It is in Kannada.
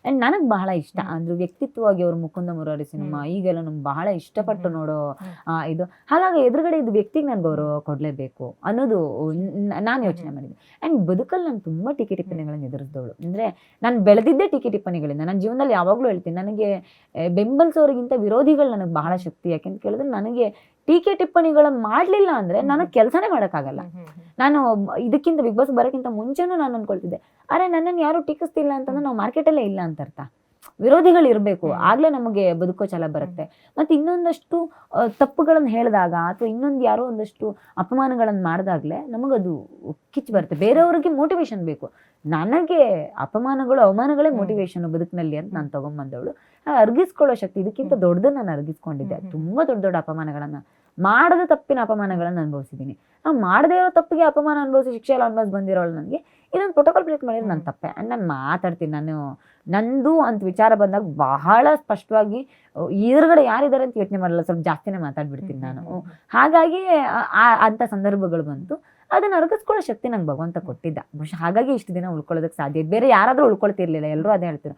ಅಂಡ್ ನನಗೆ ಬಹಳ ಇಷ್ಟ ಅಂದ್ರೆ ವ್ಯಕ್ತಿತ್ವವಾಗಿ ಅವ್ರ ಮುಕುಂದ ಮುರಾರಿ ಸಿನಿಮಾ ಈಗೆಲ್ಲ ನಮ್ಗೆ ಬಹಳ ಇಷ್ಟಪಟ್ಟು ನೋಡೋ ಇದು. ಹಾಗಾಗಿ ಎದುರುಗಡೆ ಇದು ವ್ಯಕ್ತಿಗೆ ನಾನು ಗೌರವ ಕೊಡಲೇಬೇಕು ಅನ್ನೋದು ನಾನು ಯೋಚನೆ ಮಾಡಿದ್ದೆ. ಆ್ಯಂಡ್ ಬದುಕಲ್ಲಿ ನಾನು ತುಂಬ ಟೀಕೆ ಟಿಪ್ಪಣಿಗಳನ್ನು ಎದುರಿಸಿದವಳು. ಅಂದರೆ ನಾನು ಬೆಳೆದಿದ್ದೇ ಟೀಕೆ ಟಿಪ್ಪಣಿಗಳಿಂದ. ನನ್ನ ಜೀವನದಲ್ಲಿ ಯಾವಾಗಲೂ ಹೇಳ್ತೀನಿ, ನನಗೆ ಬೆಂಬಲಿಸೋರಿಗಿಂತ ವಿರೋಧಿಗಳು ನನಗೆ ಬಹಳ ಶಕ್ತಿ. ಯಾಕೆಂತ ಕೇಳಿದ್ರೆ ನನಗೆ ಟೀಕೆ ಟಿಪ್ಪಣಿಗಳನ್ನು ಮಾಡಲಿಲ್ಲ ಅಂದರೆ ನನಗೆ ಕೆಲಸನೇ ಮಾಡೋಕ್ಕಾಗಲ್ಲ. ನಾನು ಇದಕ್ಕಿಂತ ಬಿಗ್ ಬಾಸ್ ಬರೋಕ್ಕಿಂತ ಮುಂಚೆನೂ ನಾನು ಅಂದ್ಕೊಳ್ತಿದ್ದೆ, ಅರೆ ನನ್ನನ್ನು ಯಾರು ಟೀಕಿಸ್ತಿಲ್ಲ ಅಂತಂದ್ರೆ ನಾವು ಮಾರ್ಕೆಟಲ್ಲೇ ಇಲ್ಲ ಅಂತ ಅರ್ಥ. ವಿರೋಧಿಗಳು ಇರಬೇಕು, ಆಗಲೇ ನಮಗೆ ಬದುಕೋ ಛಲ ಬರುತ್ತೆ. ಮತ್ತು ಇನ್ನೊಂದಷ್ಟು ತಪ್ಪುಗಳನ್ನು ಹೇಳಿದಾಗ ಅಥವಾ ಇನ್ನೊಂದು ಯಾರೋ ಒಂದಷ್ಟು ಅಪಮಾನಗಳನ್ನು ಮಾಡಿದಾಗಲೇ ನಮಗದು ಕಿಚ್ಚು ಬರುತ್ತೆ. ಬೇರೆಯವ್ರಿಗೆ ಮೋಟಿವೇಶನ್ ಬೇಕು, ನನಗೆ ಅಪಮಾನಗಳು ಅವಮಾನಗಳೇ ಮೋಟಿವೇಶನ್ ಬದುಕಿನಲ್ಲಿ ಅಂತ ನಾನು ತೊಗೊಂಬಂದವಳು. ಅರ್ಗಿಸ್ಕೊಳ್ಳೋ ಶಕ್ತಿ, ಇದಕ್ಕಿಂತ ದೊಡ್ಡದು ನಾನು ಅರ್ಗಿಸ್ಕೊಂಡಿದ್ದೆ. ತುಂಬ ದೊಡ್ಡ ದೊಡ್ಡ ಅಪಮಾನಗಳನ್ನು, ಮಾಡದ ತಪ್ಪಿನ ಅಪಮಾನಗಳನ್ನು ಅನುಭವಿಸಿದ್ದೀನಿ. ನಾವು ಮಾಡದೇ ಇರೋ ತಪ್ಪಿಗೆ ಅಪಮಾನ ಅನುಭವಿಸಿ ಶಿಕ್ಷೆ ಎಲ್ಲ ಅನುಭವಿಸಿ ಬಂದಿರೋಳು ನನಗೆ ಇದೊಂದು ಪ್ರೋಟೋಕಾಲ್ ಬ್ರೇಕ್ ಮಾಡಿದ್ರೆ ನನ್ನ ತಪ್ಪೆ. ಆ್ಯಂಡ್ ನಾನು ಮಾತಾಡ್ತೀನಿ, ನಾನು ನಂದು ಅಂತ ವಿಚಾರ ಬಂದಾಗ ಬಹಳ ಸ್ಪಷ್ಟವಾಗಿ ಎದುರುಗಡೆ ಯಾರಿದ್ದಾರೆ ಅಂತ ಯೋಚನೆ ಮಾಡಲ್ಲ, ಸ್ವಲ್ಪ ಜಾಸ್ತಿನೇ ಮಾತಾಡ್ಬಿಡ್ತೀನಿ ನಾನು. ಹಾಗಾಗಿ ಅಂಥ ಸಂದರ್ಭಗಳು ಬಂತು. ಅದನ್ನು ಅರಗಿಸ್ಕೊಳ್ಳೋ ಶಕ್ತಿ ನಂಗೆ ಭಗವಂತ ಕೊಟ್ಟಿದ್ದ. ಬಹುಶಃ ಹಾಗಾಗಿ ಇಷ್ಟು ದಿನ ಉಳ್ಕೊಳ್ಳೋದಕ್ಕೆ ಸಾಧ್ಯ. ಬೇರೆ ಯಾರಾದರೂ ಉಳ್ಕೊಳ್ತಿರ್ಲಿಲ್ಲ, ಎಲ್ಲರೂ ಅದೇ ಹೇಳ್ತಿದ್ರು,